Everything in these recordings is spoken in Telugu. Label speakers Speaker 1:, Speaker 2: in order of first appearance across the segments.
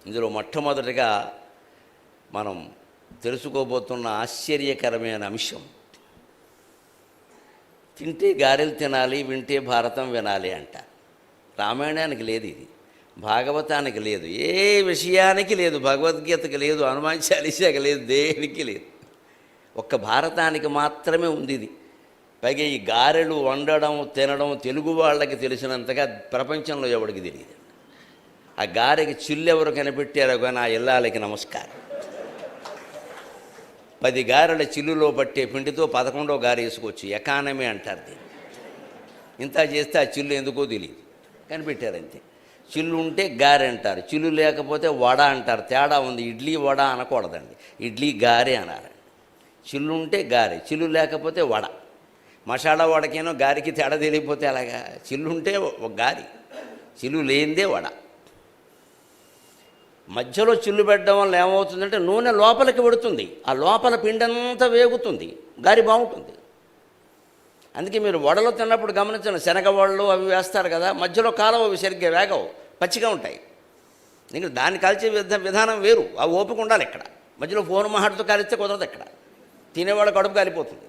Speaker 1: ఇందులో మొట్టమొదటిగా మనం తెలుసుకోబోతున్న ఆశ్చర్యకరమైన అంశం, తింటే గారెలు తినాలి, వింటే భారతం వినాలి అంట. రామాయణానికి లేదు ఇది, భాగవతానికి లేదు, ఏ విషయానికి లేదు, భగవద్గీతకి లేదు, హనుమాన్ చాలీసాకి లేదు, దేనికి లేదు. ఒక్క భారతానికి మాత్రమే ఉంది ఇది. పైగా ఈ గారెలు వండడం తినడం తెలుగు వాళ్ళకి తెలిసినంతగా ప్రపంచంలో ఎవరికి తెలియదు. ఆ గారెకి చిల్లెవరు కనిపెట్టారో కానీ ఆ ఇల్లాలకి నమస్కారం. 10 గారెల చిల్లులో పట్టే పిండితో 11వ గారె వేసుకోవచ్చు. ఎకానమీ అంటారు దీన్ని. ఇంత చేస్తే ఆ చిల్లు ఎందుకో తెలియదు, కనిపెట్టారంతే. చిల్లు ఉంటే గారె అంటారు, చిల్లు లేకపోతే వడ అంటారు. తేడా ఉంది. ఇడ్లీ వడ అనకూడదండి, ఇడ్లీ గారె అనాలండి. చిల్లు ఉంటే గారె, చిల్లు లేకపోతే వడ. మసాలా వడకేనో గారికి తేడా తెలియకపోతే అలాగా. చిల్లు ఉంటే గారి, చిల్లు లేనిదే వడ. మధ్యలో చిల్లు పెట్టడం వల్ల ఏమవుతుందంటే నూనె లోపలికి పెడుతుంది, ఆ లోపల పిండంతా వేగుతుంది, గారి బాగుంటుంది. అందుకే మీరు వడలు తిన్నప్పుడు గమనించండి, శనగ వడలు అవి వేస్తారు కదా, మధ్యలో కాలం అవి సరిగ్గా వేగవు, పచ్చిగా ఉంటాయి. ఇంకా దాన్ని కాల్చే విధానం వేరు, ఆ ఓపిక ఉండాలి. ఇక్కడ మధ్యలో ఫోన్ మహాడితో కాలిస్తే కుదరదు. ఇక్కడ తినేవాళ్ళ కడుపు కాలిపోతుంది,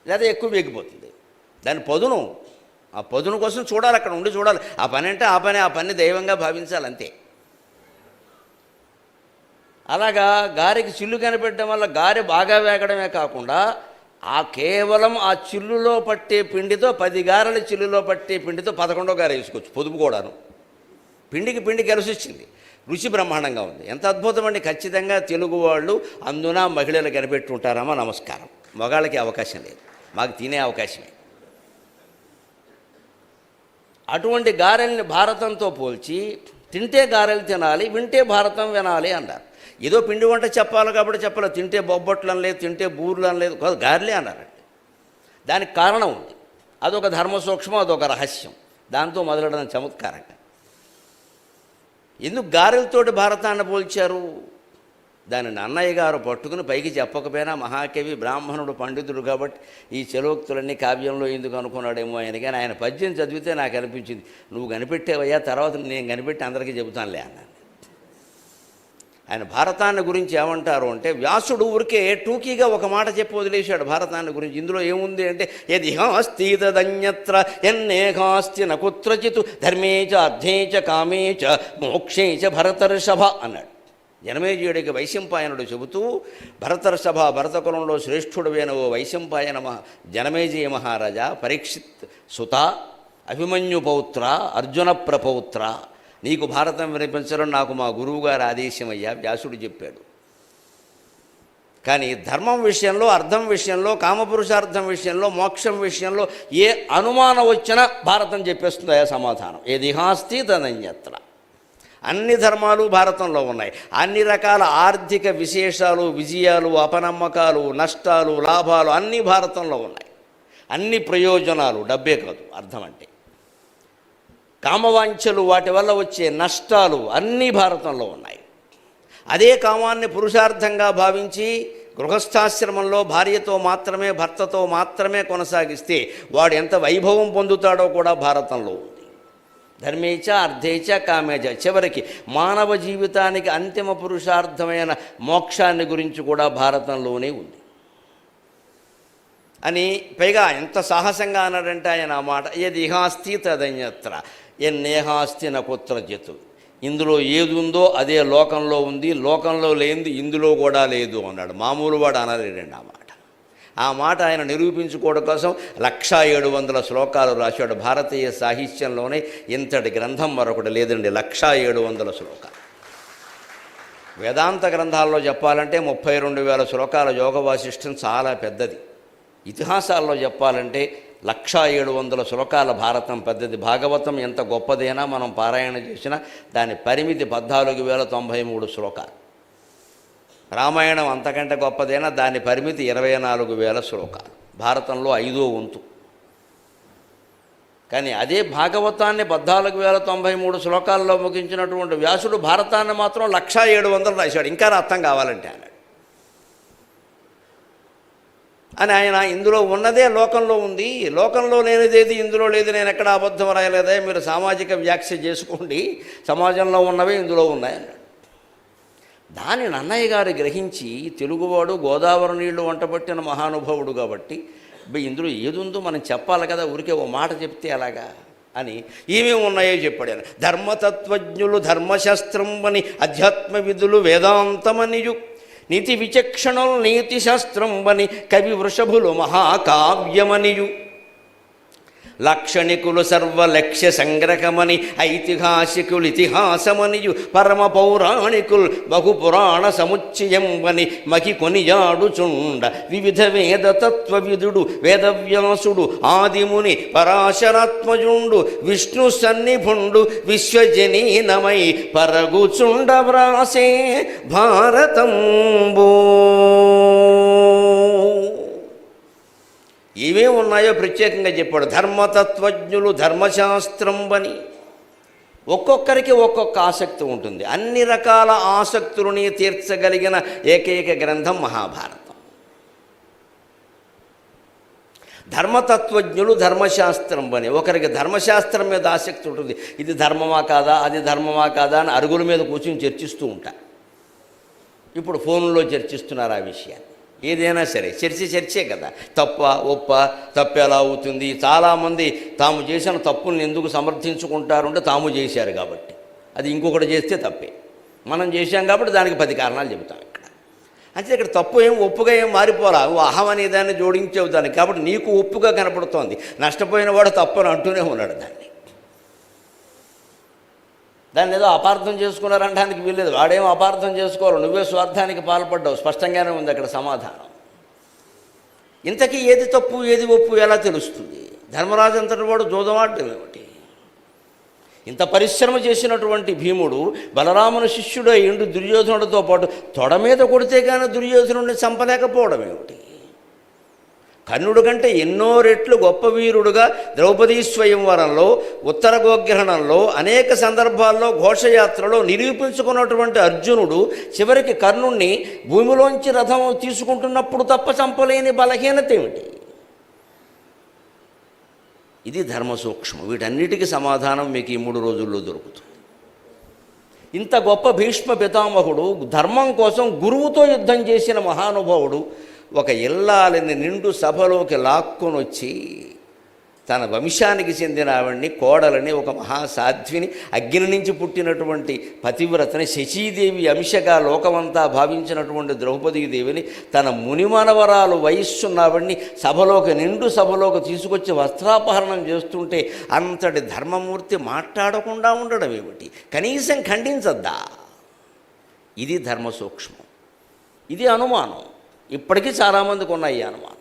Speaker 1: లేదా ఎక్కువ వేగిపోతుంది. దాని పదును, ఆ పదును కోసం చూడాలి, అక్కడ ఉండి చూడాలి. ఆ పని అంటే ఆ పని దైవంగా భావించాలి అంతే. అలాగా గారెకి చిల్లు కనిపెట్టడం వల్ల గారె బాగా వేగడమే కాకుండా కేవలం ఆ చిల్లులో పట్టే పిండితో 10 గారెల చిల్లులో పట్టే పిండితో 11వ గారె వేసుకోవచ్చు. పొదుపు కూడాను. పిండి కలిసి వచ్చింది, రుచి బ్రహ్మాండంగా ఉంది. ఎంత అద్భుతం అండి. ఖచ్చితంగా తెలుగు వాళ్ళు అందున మహిళలు కనిపెట్టి ఉంటారమ్మా, నమస్కారం. మగాళ్ళకి అవకాశం లేదు, మాకు తినే అవకాశమే. అటువంటి గారెల్ని భారతంతో పోల్చి తింటే గారెలు తినాలి, వింటే భారతం వినాలి అన్నారు. ఏదో పిండి వంట చెప్పాలి కాబట్టి చెప్పలేదు. తింటే బొబ్బట్లు అనలేదు, తింటే బూర్లు అనలేదు, కాదు గారెలే అన్నారండి. దానికి కారణం ఉంది, అదొక ధర్మ సూక్ష్మం, అదొక రహస్యం. దాంతో మొదలెడడం చమత్కారంగా. ఎందుకు గారెలతోటి భారతాన్ని పోల్చారు? దానిని అన్నయ్య గారు పట్టుకుని పైకి చెప్పకపోయినా మహాకవి బ్రాహ్మణుడు పండితుడు కాబట్టి ఈ చలోక్తులన్నీ కావ్యంలో ఎందుకు అనుకున్నాడేమో ఆయన. కానీ ఆయన పద్యం చదివితే నాకు అనిపించింది, నువ్వు కనిపెట్టేవయ్యా, తర్వాత నేను కనిపెట్టి అందరికీ చెబుతానులే అన్నాను. ఆయన భారతాన్ని గురించి ఏమంటారు అంటే, వ్యాసుడు ఊరికే టూకీగా ఒక మాట చెప్పి వదిలేశాడు భారతాన్ని గురించి. ఇందులో ఏముంది అంటే, యదిహాస్తి తదన్యత్ర యన్నేహాస్తి నకుత్రచిత్ ధర్మే చ అర్థే చ కామే చ మోక్షే చ భరతర్షభ అన్నాడు. జనమేజయుడికి వైశంపాయనుడు చెబుతూ, భరతర్షభ, భరతకులంలో శ్రేష్ఠుడువైన ఓ వైశంపాయన జనమేజయ మహారాజా, పరీక్షిత్ సుత, అభిమన్యు పౌత్ర, అర్జున ప్రపౌత్ర, నీకు భారతం వినిపించడం నాకు మా గురువుగారు ఆదేశమయ్యా, వ్యాసుడు చెప్పాడు. కానీ ధర్మం విషయంలో, అర్థం విషయంలో, కామపురుషార్థం విషయంలో, మోక్షం విషయంలో ఏ అనుమానం వచ్చినా భారతం చెప్పేస్తుంది అయ్యా సమాధానం. ఏదిహాస్తి తదన్యత్ర. అన్ని ధర్మాలు భారతంలో ఉన్నాయి. అన్ని రకాల ఆర్థిక విశేషాలు, విజయాలు, అపనమ్మకాలు, నష్టాలు, లాభాలు అన్నీ భారతంలో ఉన్నాయి. అన్ని ప్రయోజనాలు, డబ్బే కాదు అర్థం అంటే. కామవాంఛలు, వాటి వల్ల వచ్చే నష్టాలు అన్నీ భారతంలో ఉన్నాయి. అదే కామాన్ని పురుషార్థంగా భావించి గృహస్థాశ్రమంలో భార్యతో మాత్రమే, భర్తతో మాత్రమే కొనసాగిస్తే వాడు ఎంత వైభవం పొందుతాడో కూడా భారతంలో ఉంది. ధర్మేచ అర్థేచ కామేచ. చివరికి మానవ జీవితానికి అంతిమ పురుషార్థమైన మోక్షాన్ని గురించి కూడా భారతంలోనే ఉంది అని. పైగా ఎంత సాహసంగా అన్నాడంటే ఆయన ఆ మాట, యదిహాస్తి తదన్యత్ర యన్నేహాస్తి నకుత్రచిత్. ఇందులో ఏది ఉందో అదే లోకంలో ఉంది, లోకంలో లేనిది ఇందులో కూడా లేదు అన్నాడు. మామూలు వాడు అనలేడండి ఆ మాట. ఆ మాట ఆయన నిరూపించుకోవడం కోసం 1700 శ్లోకాలు రాశాడు. భారతీయ సాహిత్యంలోనే ఇంతటి గ్రంథం మరొకటి లేదండి. 1700 శ్లోకాలు. వేదాంత గ్రంథాల్లో చెప్పాలంటే 32,000 శ్లోకాల యోగ వాసిష్టం చాలా పెద్దది. ఇతిహాసాల్లో చెప్పాలంటే 1700 శ్లోకాల భారతం పెద్దది. భాగవతం ఎంత గొప్పదైనా మనం పారాయణ చేసినా దాని పరిమితి 14,093 శ్లోకాలు. రామాయణం అంతకంటే గొప్పదైనా దాని పరిమితి 24,000 శ్లోకాలు. భారతంలో 5వ వంతు. కానీ అదే భాగవతాన్ని 14,093 శ్లోకాల్లో ముగించినటువంటి వ్యాసుడు భారతాన్ని మాత్రం 1700 రాశాడు. ఇంకా అర్థం కావాలంటే అన్నాడు. అని ఆయన ఇందులో ఉన్నదే లోకంలో ఉంది, లోకంలో లేనిదేది ఇందులో లేదు, నేను ఎక్కడ అబద్ధం రాయలేదా, మీరు సామాజిక వ్యాఖ్య చేసుకోండి, సమాజంలో ఉన్నవే ఇందులో ఉన్నాయన్నాడు. దాని నన్నయ్య గారు గ్రహించి, తెలుగువాడు గోదావరి నీళ్లు వంటబట్టిన మహానుభావుడు కాబట్టి ఇందులో ఏది ఉందో మనం చెప్పాలి కదా, ఊరికే ఓ మాట చెప్తే అలాగా అని ఏమేమి ఉన్నాయో చెప్పాడు ఆయన. ధర్మతత్వజ్ఞులు ధర్మశాస్త్రం అని, అధ్యాత్మ విధులు వేదాంతమనియు, నీతి విచక్షణులు నీతి శాస్త్రం అని, కవి వృషభులు మహాకావ్యమనియు, లాక్షణికులు సర్వలక్ష్య సంగ్రహమని, ఐతిహాసికులు ఇతిహాసమనియు, పరమ పౌరాణికులు బహుపురాణ సముచ్చయంబని మకి కొనియాడుచుండ, వివిధ వేద తత్వవిదుడు వేదవ్యాసుడు ఆదిముని పరాశరాత్మజుండు, విష్ణు సన్నిభుండు విశ్వజనీనమై పరగుచుండ వ్రాసే భారతంబో. ఏమేమి ఉన్నాయో ప్రత్యేకంగా చెప్పాడు. ధర్మతత్వజ్ఞులు ధర్మశాస్త్రం అని, ఒక్కొక్కరికి ఒక్కొక్క ఆసక్తి ఉంటుంది. అన్ని రకాల ఆసక్తులని తీర్చగలిగిన ఏకైక గ్రంథం మహాభారతం. ధర్మతత్వజ్ఞులు ధర్మశాస్త్రం అని, ఒకరికి ధర్మశాస్త్రం మీద ఆసక్తి ఉంటుంది. ఇది ధర్మమా కాదా, అది ధర్మమా కాదా అని అరుగుల మీద కూర్చొని చర్చిస్తూ ఉంటారు. ఇప్పుడు ఫోన్లో చర్చిస్తున్నారు ఆ విషయాన్ని. ఏదైనా సరే చర్చే కదా, తప్ప ఒప్ప, తప్పు ఎలా అవుతుంది. చాలామంది తాము చేసిన తప్పుల్ని ఎందుకు సమర్థించుకుంటారు అంటే తాము చేశారు కాబట్టి, అది ఇంకొకటి చేస్తే తప్పే, మనం చేశాం కాబట్టి దానికి 10 కారణాలు చెబుతాం ఇక్కడ. అంటే ఇక్కడ తప్పు ఏం ఒప్పుగా ఏం మారిపోరా, అహం అనే దాన్ని జోడించేవు దానికి, కాబట్టి నీకు ఒప్పుగా కనపడుతోంది. నష్టపోయిన వాడు తప్పని అంటూనే ఉన్నాడు దాన్ని ఏదో అపార్థం చేసుకున్నారనడానికి వీల్లేదు. వాడేమో అపార్థం చేసుకోవాలి, నువ్వే స్వార్థానికి పాల్పడ్డావు, స్పష్టంగానే ఉంది అక్కడ సమాధానం. ఇంతకీ ఏది తప్పు ఏది ఒప్పు ఎలా తెలుస్తుంది? ధర్మరాజు అంతటి వాడు జోదమాడటం ఏమిటి? ఇంత పరిశ్రమ చేసినటువంటి భీముడు బలరాముని శిష్యుడు అయ్యిండు, దుర్యోధనుడితో పాటు తొడ మీద కొడితే కానీ దుర్యోధనుడిని చంపలేకపోవడం ఏమిటి? కర్ణుడి కంటే ఎన్నో రెట్లు గొప్ప వీరుడుగా ద్రౌపదీ స్వయంవరంలో, ఉత్తర గోగ్రహణంలో, అనేక సందర్భాల్లో ఘోషయాత్రలో నిరూపించుకున్నటువంటి అర్జునుడు చివరికి కర్ణుణ్ణి భూమిలోంచి రథం తీసుకుంటున్నప్పుడు తప్ప చంపలేని బలహీనత ఏమిటి? ఇది ధర్మ సూక్ష్మం. వీటన్నిటికీ సమాధానం మీకు ఈ 3 రోజుల్లో దొరుకుతుంది. ఇంత గొప్ప భీష్మ పితామహుడు ధర్మం కోసం గురువుతో యుద్ధం చేసిన మహానుభావుడు ఒక ఇల్లాలని నిండు సభలోకి లాక్కొని వచ్చి తన వంశానికి చెందిన ఆవిడ్ని, కోడలని, ఒక మహాసాధ్విని, అగ్ని నుంచి పుట్టినటువంటి పతివ్రతని, శచీదేవి అంశగా లోకమంతా భావించినటువంటి ద్రౌపదీదేవిని, తన మునిమనవరాలు వయస్సున్నావిడ్ని సభలోకి, నిండు సభలోకి తీసుకొచ్చి వస్త్రాపహరణం చేస్తుంటే అంతటి ధర్మమూర్తి మాట్లాడకుండా ఉండడం ఏమిటి? కనీసం ఖండించద్దా? ఇది ధర్మ సూక్ష్మం. ఇది అనుమానం. ఇప్పటికీ చాలామందికి ఉన్నాయి ఈ అనుమానం.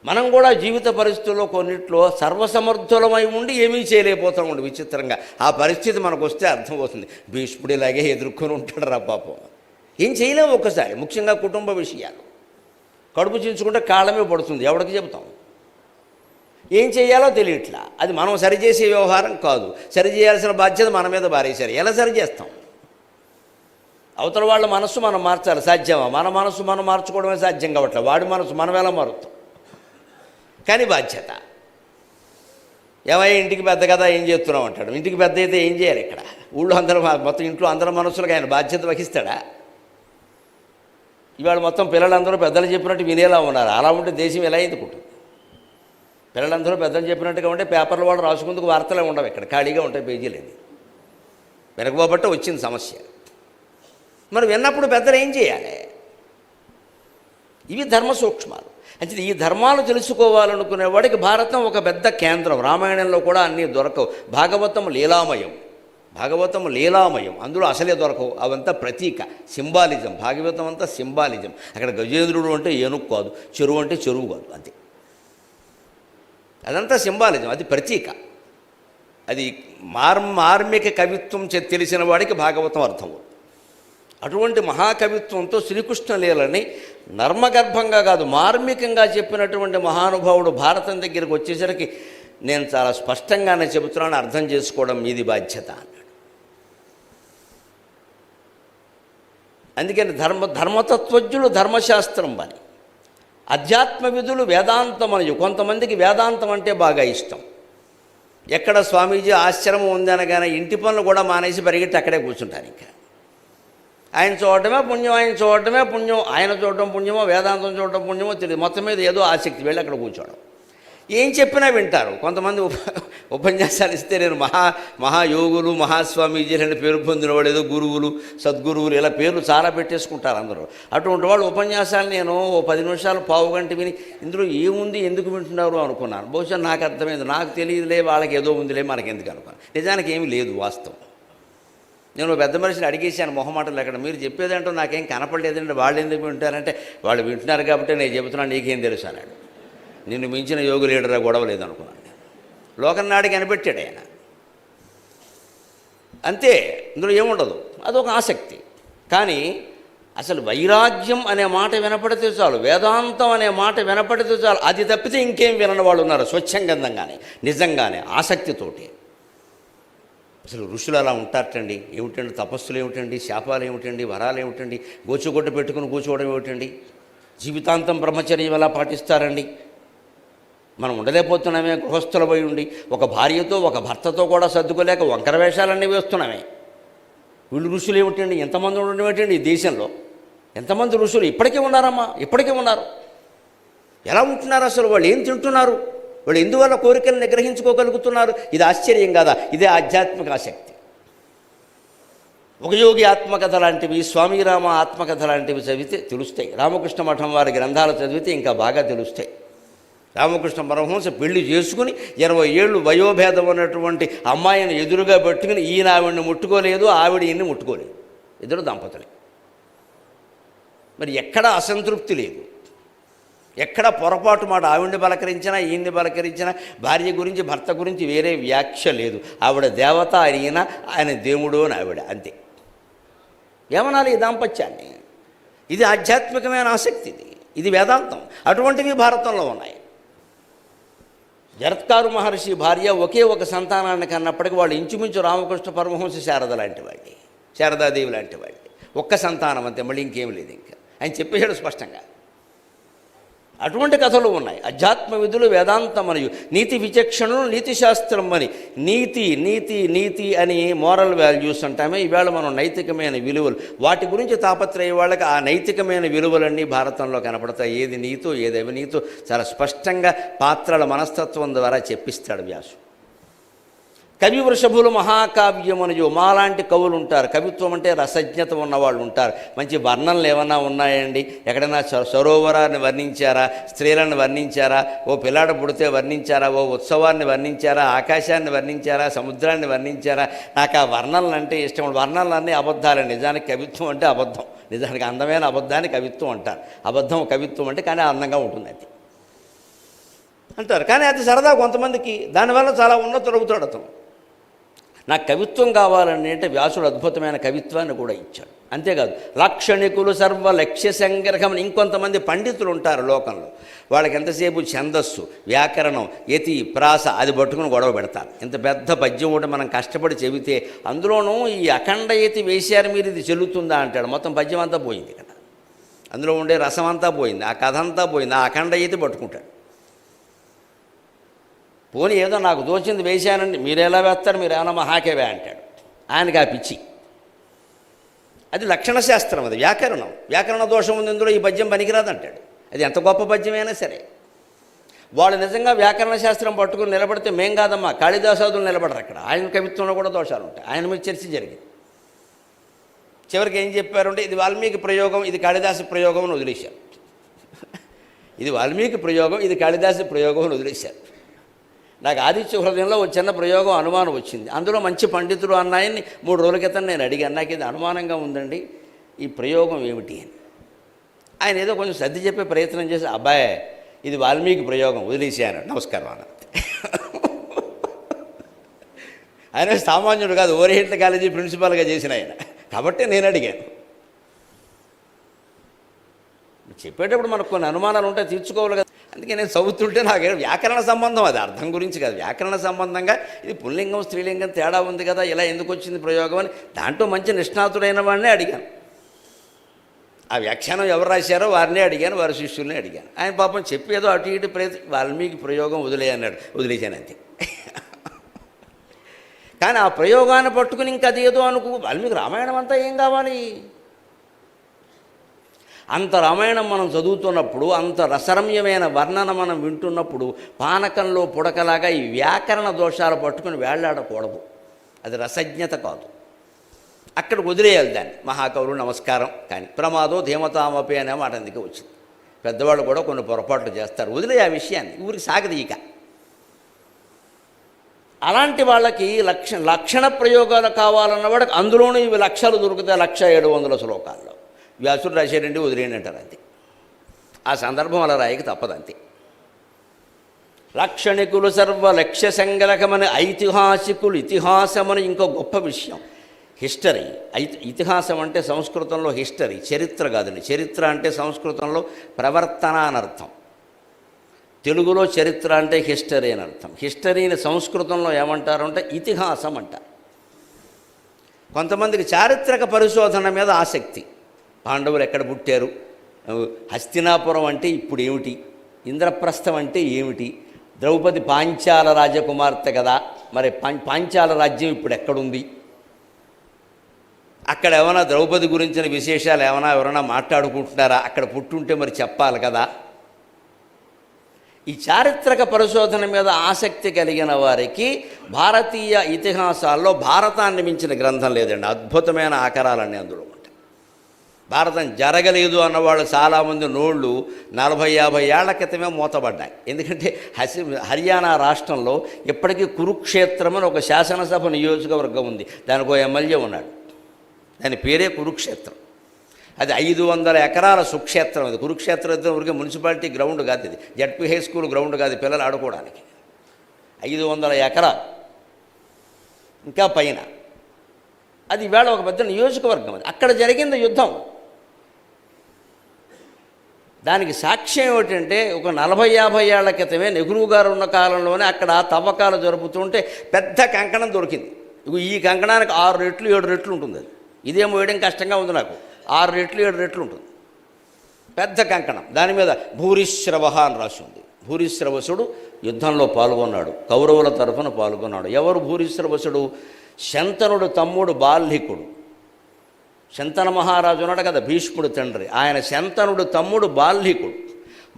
Speaker 1: మనం కూడా జీవిత పరిస్థితుల్లో కొన్నిట్లో సర్వసమర్థులమై ఉండి ఏమీ చేయలేకపోతాం ఉండి విచిత్రంగా. ఆ పరిస్థితి మనకు వస్తే అర్థమవుతుంది, భీష్ముడు ఇలాగే ఎదుర్కొని ఉంటాడు రా పాపం. ఏం చేయలేము ఒక్కసారి. ముఖ్యంగా కుటుంబ విషయాలు కడుపు చించుకుంటే కాళ్ళమే పడుతుంది, ఎవరికి చెబుతాం? ఏం చేయాలో తెలియట్లా. అది మనం సరిచేసే వ్యవహారం కాదు, సరిచేయాల్సిన బాధ్యత మన మీద బారేశారు. ఎలా సరి చేస్తాం? అవతల వాళ్ళ మనస్సు మనం మార్చాలి, సాధ్యమా? మన మనస్సు మనం మార్చుకోవడమే సాధ్యం కావట్లేదు. వాడి మనస్సు మనం ఎలా మారుతాం? కానీ బాధ్యత. ఏమయ్యా ఇంటికి పెద్ద కదా, ఏం చేస్తున్నావు అంటాడు. ఇంటికి పెద్ద అయితే ఏం చేయాలి? ఇక్కడ ఊళ్ళో అందరూ, మొత్తం ఇంట్లో అందరి మనస్సులకు ఆయన బాధ్యత వహిస్తాడా? ఇవాళ మొత్తం పిల్లలందరూ పెద్దలు చెప్పినట్టు వినేలా ఉన్నారు. అలా ఉంటే దేశం ఎలా ఎదుకుంటుంది? పిల్లలందరూ పెద్దలు చెప్పినట్టుగా ఉంటే పేపర్లు వాళ్ళు రాసుకుందుకు వార్తలే ఉండవు, ఇక్కడ ఖాళీగా ఉంటాయి పేజీలేని. వెనకపోబట్టే వచ్చింది సమస్య. మరి విన్నప్పుడు పెద్దలు ఏం చేయాలి? ఇవి ధర్మ సూక్ష్మాలు. అంటే ఈ ధర్మాలు తెలుసుకోవాలనుకునేవాడికి భారతం ఒక పెద్ద కేంద్రం. రామాయణంలో కూడా అన్నీ దొరకవు. భాగవతం లీలామయం, అందులో అసలే దొరకవు. అవంతా ప్రతీక, సింబాలిజం. భాగవతం అంతా సింబాలిజం. అక్కడ గజేంద్రుడు అంటే ఏనుగు కాదు, చెరువు అంటే చెరువు కాదు, అంతే. అదంతా సింబాలిజం, అది ప్రతీక. అది మార్మిక కవిత్వం తెలిసిన వాడికి భాగవతం అర్థమవుతుంది. అటువంటి మహాకవిత్వంతో శ్రీకృష్ణ లీలని నర్మగర్భంగా కాదు, మార్మికంగా చెప్పినటువంటి మహానుభావుడు భారతం దగ్గరికి వచ్చేసరికి నేను చాలా స్పష్టంగానే చెబుతున్నాను, అర్థం చేసుకోవడం మీది బాధ్యత అన్నాడు. అందుకని ధర్మతత్వజ్ఞులు ధర్మశాస్త్రం అని, అధ్యాత్మ విధులు వేదాంతమనయు. కొంతమందికి వేదాంతం అంటే బాగా ఇష్టం. ఎక్కడ స్వామీజీ ఆశ్రమం ఉందనగానే ఇంటి పనులు కూడా మానేసి పరిగెట్టి అక్కడే కూర్చుంటారు. ఇంకా ఆయన చూడటమే పుణ్యం, ఆయన చూడటమే పుణ్యం, ఆయన చూడటం పుణ్యమో వేదాంతం చూడటం పుణ్యమో తెలియదు. మొత్తం మీద ఏదో ఆసక్తి, వెళ్ళి అక్కడ కూర్చోవడం. ఏం చెప్పినా వింటారు. కొంతమంది ఉపన్యాసాలు ఇస్తే నేను మహాయోగులు మహాస్వామీజీలని పేరు పొందినవాడు, ఏదో గురువులు సద్గురువులు ఇలా పేర్లు చాలా పెట్టేసుకుంటారు అందరూ. అటువంటి వాళ్ళు ఉపన్యాసాలు నేను 10 నిమిషాలు పావు గంట విని ఇందులో ఏముంది ఎందుకు వింటున్నారు అనుకున్నాను. బహుశా నాకు అర్థమైంది, నాకు తెలియదులే వాళ్ళకి ఏదో ఉందిలే మనకెందుకు అనుకున్నాను. నిజానికి ఏమీ లేదు వాస్తవం. నేను పెద్ద మనిషిని అడిగేశాను మొహమాటలు ఎక్కడ, మీరు చెప్పేదంటూ నాకేం కనపడలేదంటే వాళ్ళు ఎందుకు వింటారంటే వాళ్ళు వింటున్నారు కాబట్టి నేను చెబుతున్నాను, నీకేం తెలుసు అన్నాడు. నిన్ను మించిన యోగు లీడరా గొడవ లేదనుకున్నాను. లోకం నాడికి కనిపెట్టాడు ఆయన, అంతే. ఇందులో ఏముండదు, అదొక ఆసక్తి. కానీ అసలు వైరాగ్యం అనే మాట వినపడితే చాలు, వేదాంతం అనే మాట వినపడితే చాలు, అది తప్పితే ఇంకేం వినని వాళ్ళు ఉన్నారు స్వచ్ఛందంగానే నిజంగానే ఆసక్తితోటి. అసలు ఋషులు అలా ఉంటారటండి. ఏమిటండి తపస్సులు ఏమిటండి, శాపాలు ఏమిటండి, వరాలు ఏమిటండి, గోచుగొడ్డ పెట్టుకుని కూర్చోవడం ఏమిటండి, జీవితాంతం బ్రహ్మచర్యం ఎలా పాటిస్తారండి. మనం ఉండలేకపోతున్నామే, గృహస్థుల పోయి ఉండి ఒక భార్యతో ఒక భర్తతో కూడా సర్దుకోలేక వంకర వేషాలన్నీ వేస్తున్నామే. వీళ్ళు ఋషులు ఏమిటండి, ఎంతమంది ఉండడం ఏంటండి ఈ దేశంలో, ఎంతమంది ఋషులు ఇప్పటికీ ఉన్నారమ్మా, ఇప్పటికీ ఉన్నారు. ఎలా ఉంటున్నారు అసలు, వాళ్ళు ఏం తింటున్నారు, వాళ్ళు ఎందువల్ల కోరికలు నిగ్రహించుకోగలుగుతున్నారు, ఇది ఆశ్చర్యం కాదా. ఇదే ఆధ్యాత్మిక ఆసక్తి. ఒక యోగి ఆత్మకథ లాంటివి, స్వామిరామ ఆత్మకథ లాంటివి చదివితే తెలుస్తాయి. రామకృష్ణ మఠం వారి గ్రంథాలు చదివితే ఇంకా బాగా తెలుస్తాయి. రామకృష్ణ పరమహంస పెళ్లి చేసుకుని 20 ఏళ్ళు వయోభేదం ఉన్నటువంటి అమ్మాయిని ఎదురుగా పెట్టుకుని ఈయన ఆవిడని ముట్టుకోలేదు, ఆవిడ ఈయన్ని ముట్టుకోలేదు, ఇద్దరు దంపతులే. మరి ఎక్కడ అసంతృప్తి లేదు, ఎక్కడ పొరపాటు మాట, ఆవిడ్ని పలకరించినా ఈయన్ని పలకరించినా భార్య గురించి భర్త గురించి వేరే వ్యాఖ్య లేదు. ఆవిడ దేవత, ఆయన దేవుడు అని ఆవిడ, అంతే. ఏమనాలి ఈ దాంపత్యాన్ని? ఇది ఆధ్యాత్మికమైన ఆసక్తి, ఇది వేదాంతం. అటువంటివి భారతంలో ఉన్నాయి. జరత్కారు మహర్షి భార్య ఒకే ఒక సంతానాన్ని కన్నప్పటికీ వాళ్ళు ఇంచుమించు రామకృష్ణ పరమహంస శారద లాంటి వాళ్ళు, శారదాదేవి లాంటి వాళ్ళు. ఒక్క సంతానం అంతే, మళ్ళీ ఇంకేం లేదు. ఇంకా ఆయన చెప్పేశాడు స్పష్టంగా. అటువంటి కథలు ఉన్నాయి. అధ్యాత్మ విధులు వేదాంతం మరియు నీతి విచక్షణలు నీతి శాస్త్రం అని, నీతి నీతి నీతి అని మోరల్ వాల్యూస్ అంటామే. ఈవేళ మనం నైతికమైన విలువలు, వాటి గురించి తాపత్రయ వాళ్ళకి ఆ నైతికమైన విలువలన్నీ భారతంలో కనపడతాయి. ఏది నీతో ఏది అవినీతో చాలా స్పష్టంగా పాత్రల మనస్తత్వం ద్వారా చెప్పిస్తాడు వ్యాసు. కవి వృషభులు మహాకావ్యమనయు. మాలాంటి కవులు ఉంటారు, కవిత్వం అంటే రసజ్ఞత ఉన్నవాళ్ళు ఉంటారు. మంచి వర్ణనలు ఏమన్నా ఉన్నాయండి, ఎక్కడైనా సరోవరాన్ని వర్ణించారా, స్త్రీలను వర్ణించారా, ఓ పిల్లాడ పుడితే వర్ణించారా, ఓ ఉత్సవాన్ని వర్ణించారా, ఆకాశాన్ని వర్ణించారా, సముద్రాన్ని వర్ణించారా. నాకు ఆ వర్ణనలు అంటే ఇష్టం. వర్ణనలన్నీ అబద్ధాలు. నిజానికి కవిత్వం అంటే అబద్ధం. నిజానికి అందమైన అబద్ధాన్ని కవిత్వం అంటారు. అబద్ధం కవిత్వం అంటే, కానీ అందంగా ఉంటుంది అది అంటారు. కానీ అది సరదా కొంతమందికి, దానివల్ల చాలా ఉన్నతులు అవుతాడు అతను. నాకు కవిత్వం కావాలని అంటే వ్యాసుడు అద్భుతమైన కవిత్వాన్ని కూడా ఇచ్చాడు. అంతేకాదు లాక్షణికులు సర్వ లక్ష్య సంగ్రహం. ఇంకొంతమంది పండితులు ఉంటారు లోకంలో, వాళ్ళకి ఎంతసేపు ఛందస్సు, వ్యాకరణం, యతి, ప్రాస అది పట్టుకుని గొడవ పెడతారు. ఇంత పెద్ద పద్యం కూడా మనం కష్టపడి చెబితే అందులోనూ ఈ అఖండ యతి వేశారు మీరు, ఇది చెల్లుతుందా అంటాడు. మొత్తం పద్యం అంతా పోయింది కదా, అందులో ఉండే రసం అంతా పోయింది, ఆ కథ అంతా పోయింది. ఆ అఖండ యతి పట్టుకుంటాడు. పోనీ ఏదో నాకు దోచింది వేశానండి, మీరు ఎలా వేస్తారు, మీరు ఏమన్నా మహాకేవే అంటాడు. ఆయనకి ఆ పిచ్చి. అది లక్షణ శాస్త్రం, అది వ్యాకరణం. వ్యాకరణ దోషం ఉంది ఇందులో, ఈ పద్యం పనికిరాదు అంటాడు. అది ఎంత గొప్ప పద్యమైనా సరే. వాళ్ళు నిజంగా వ్యాకరణ శాస్త్రం పట్టుకుని నిలబడితే మేం కాదమ్మా, కాళిదాసాదులు నిలబడరు అక్కడ. ఆయన కవిత్వంలో కూడా దోషాలు ఉంటాయి. ఆయన మీద చర్చ జరిగింది. చివరికి ఏం చెప్పారంటే ఇది వాల్మీకి ప్రయోగం, ఇది కాళిదాసు ప్రయోగం అని వదిలేశారు. ఇది వాల్మీకి ప్రయోగం, ఇది కాళిదాసు ప్రయోగం అని వదిలేశారు. నాకు ఆదిత్య హృదయంలో ఒక చిన్న ప్రయోగం అనుమానం వచ్చింది. అందులో మంచి పండితుడు అన్నాయని 3 రోజుల క్రితం నేను అడిగాను, నాకు ఇది అనుమానంగా ఉందండి, ఈ ప్రయోగం ఏమిటి అని. ఆయన ఏదో కొంచెం సర్ది చెప్పే ప్రయత్నం చేసి, అబ్బాయి ఇది వాల్మీకి ప్రయోగం వదిలేసాను, నమస్కారం అన్న. ఆయన సామాన్యుడు కాదు, ఓరియంటల్ కాలేజీ ప్రిన్సిపాల్గా చేసిన ఆయన, కాబట్టి నేను అడిగాను. చెప్పేటప్పుడు మనకు కొన్ని అనుమానాలు ఉంటాయి, తీర్చుకోవాలి కదా. అందుకే నేను చదువుతుంటే నాకు వ్యాకరణ సంబంధం, అది అర్థం గురించి కాదు, వ్యాకరణ సంబంధంగా ఇది పుల్లింగం స్త్రీలింగం తేడా ఉంది కదా, ఇలా ఎందుకు వచ్చింది ప్రయోగం అని దాంట్లో మంచి నిష్ణాతుడైన వాడినే అడిగాను. ఆ వ్యాఖ్యానం ఎవరు రాశారో వారినే అడిగాను, వారి శిష్యుల్ని అడిగాను. ఆయన పాపం చెప్పేదో అటు ఇటు వాల్మీకి ప్రయోగం వదిలే అన్నాడు. వదిలేశాను అంతే. కానీ ఆ ప్రయోగాన్ని పట్టుకుని ఇంకా అదేదో వాల్మీకి రామాయణం అంతా ఏం కావాలి? అంత రామాయణం మనం చదువుతున్నప్పుడు, అంత రసరమ్యమైన వర్ణన మనం వింటున్నప్పుడు పానకంలో పుడకలాగా ఈ వ్యాకరణ దోషాలు పట్టుకుని వేళ్లాడకూడదు. అది రసజ్ఞత కాదు. అక్కడ వదిలేయాలి దాన్ని. మహాకవులు నమస్కారం. కానీ ప్రమాదో ధీమతామపి అనే మాట అందుకే వచ్చింది. పెద్దవాళ్ళు కూడా కొన్ని పొరపాట్లు చేస్తారు. వదిలే ఆ విషయాన్ని, ఊరికి సాగదు. ఇక అలాంటి వాళ్ళకి లక్షణ ప్రయోగాలు కావాలన్న వాడికి అందులోనూ ఇవి లక్షలు దొరుకుతాయి. 1700 శ్లోకాల్లో వ్యాసుడు రాశాడండి, వదిలేయండి అంటారు అంతే. ఆ సందర్భం అలా రాయక తప్పదంతే. లక్షణికులు సర్వ లక్ష్య సంగలకమని ఐతిహాసికులు ఇతిహాసమని ఇంకో గొప్ప విషయం. హిస్టరీ. ఇతిహాసం అంటే సంస్కృతంలో హిస్టరీ, చరిత్ర కాదండి. చరిత్ర అంటే సంస్కృతంలో ప్రవర్తన అని అర్థం. తెలుగులో చరిత్ర అంటే హిస్టరీ అని అర్థం. హిస్టరీని సంస్కృతంలో ఏమంటారు అంటే ఇతిహాసం అంటారు. కొంతమందికి చారిత్రక పరిశోధన మీద ఆసక్తి. పాండవులు ఎక్కడ పుట్టారు, హస్తినాపురం అంటే ఇప్పుడు ఏమిటి, ఇంద్రప్రస్థం అంటే ఏమిటి, ద్రౌపది పాంచాల రాజకుమార్తె కదా, మరి పాంచాల రాజ్యం ఇప్పుడు ఎక్కడుంది, అక్కడ ఏమైనా ద్రౌపది గురించిన విశేషాలు ఎవరైనా మాట్లాడుకుంటున్నారా, అక్కడ పుట్టుంటే మరి చెప్పాలి కదా. ఈ చారిత్రక పరిశోధన మీద ఆసక్తి కలిగిన వారికి భారతీయ ఇతిహాసాల్లో భారతాన్ని మించిన గ్రంథం లేదండి. అద్భుతమైన ఆకరాలన్నీ అందులో ఉంటాయి. భారతం జరగలేదు అన్నవాళ్ళు చాలామంది నోళ్ళు 40-50 ఏళ్ల క్రితమే మూతబడ్డాయి. ఎందుకంటే హర్యానా రాష్ట్రంలో ఇప్పటికీ కురుక్షేత్రం అని ఒక శాసనసభ నియోజకవర్గం ఉంది. దానికి ఒక ఎమ్మెల్యే ఉన్నాడు. దాని పేరే కురుక్షేత్రం. అది 500 ఎకరాల సుక్షేత్రం. అది కురుక్షేత్రం ఊరికే మున్సిపాలిటీ గ్రౌండ్ కాదు, ఇది జడ్పీ హై స్కూల్ గ్రౌండ్ కాదు పిల్లలు ఆడుకోవడానికి. 500 ఎకరాలు ఇంకా పైన. అది ఇవాళ ఒక పెద్ద నియోజకవర్గం. అది అక్కడ జరిగింది యుద్ధం. దానికి సాక్ష్యం ఏమిటంటే ఒక 40-50 ఏళ్ల క్రితమే నెహ్రూ గారు ఉన్న కాలంలోనే అక్కడ తవ్వకాలు జరుపుతుంటే పెద్ద కంకణం దొరికింది. ఈ కంకణానికి 6 రెట్లు 7 రెట్లు ఉంటుంది. అది ఇదేం వేయడం కష్టంగా ఉంది నాకు. 6 రెట్లు 7 రెట్లు ఉంటుంది పెద్ద కంకణం. దాని మీద భూరిశ్రవ అని రాసి ఉంది. భూరిశ్రవసుడు యుద్ధంలో పాల్గొన్నాడు, కౌరవుల తరఫున పాల్గొన్నాడు. ఎవరు భూరిశ్రవసుడు? శంతనుడు తమ్ముడు బాల్హికుడు. శంతన మహారాజు ఉన్నాడు కదా, భీష్ముడు తండ్రి. ఆయన శంతనుడు తమ్ముడు బాల్హికుడు.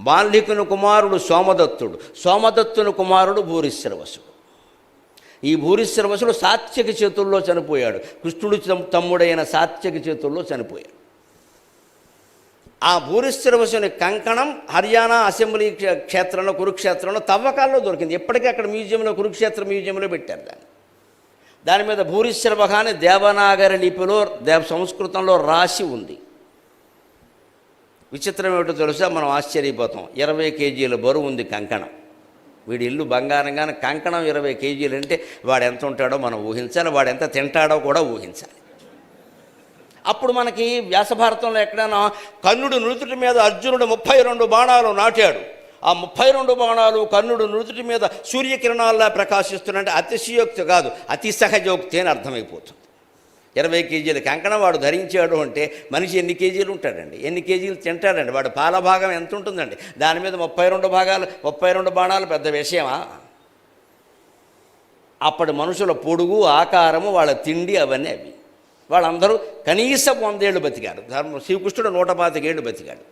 Speaker 1: బాల్హికుని కుమారుడు సోమదత్తుడు. సోమదత్తుని కుమారుడు భూరిశ్రవసుడు. ఈ భూరిశ్రవసుడు సాత్యకి చేతుల్లో చనిపోయాడు. కృష్ణుడి తమ్ముడైన సాత్యకి చేతుల్లో చనిపోయాడు. ఆ భూరిశ్రవసుని కంకణం హర్యానా అసెంబ్లీ క్షేత్రంలో కురుక్షేత్రంలో తవ్వకాల్లో దొరికింది. ఎప్పటికీ అక్కడ మ్యూజియంలో, కురుక్షేత్ర మ్యూజియంలో పెట్టారు దాన్ని. దాని మీద భూరిశ్రవ అని దేవనాగరి లిపిలో సంస్కృతంలో రాసి ఉంది. విచిత్రం ఏమిటో తెలుసా? మనం ఆశ్చర్యపోతాం. 20 కేజీల బరువు ఉంది కంకణం. వీడి ఇల్లు బంగారంగానే కంకణం 20 కేజీలు అంటే వాడు ఎంత ఉంటాడో మనం ఊహించాలి, వాడు ఎంత తింటాడో కూడా ఊహించాలి. అప్పుడు మనకి వ్యాసభారతంలో ఎక్కడైనా కర్ణుడు నుదుటి మీద అర్జునుడు 32 బాణాలు నాటాడు, ఆ 32 బాణాలు కర్ణుడు నుదుటి మీద సూర్యకిరణాల్లా ప్రకాశిస్తున్నట్టు అతిశయోక్తి కాదు, అతి సహజోక్తి అని అర్థమైపోతుంది. 20 కేజీల కంకణం వాడు ధరించాడు అంటే మనిషి ఎన్ని కేజీలు ఉంటాడండి, ఎన్ని కేజీలు తింటాడండి, వాడు పాల భాగం ఎంత ఉంటుందండి. దాని మీద 32 బాణాలు పెద్ద విషయమా? అప్పటి మనుషుల పొడుగు, ఆకారము, వాళ్ళ తిండి అవన్నీ అవి. వాళ్ళందరూ కనీసం 100 ఏళ్ళు బతికారు. శ్రీకృష్ణుడు 125 ఏళ్ళు బతికాడు.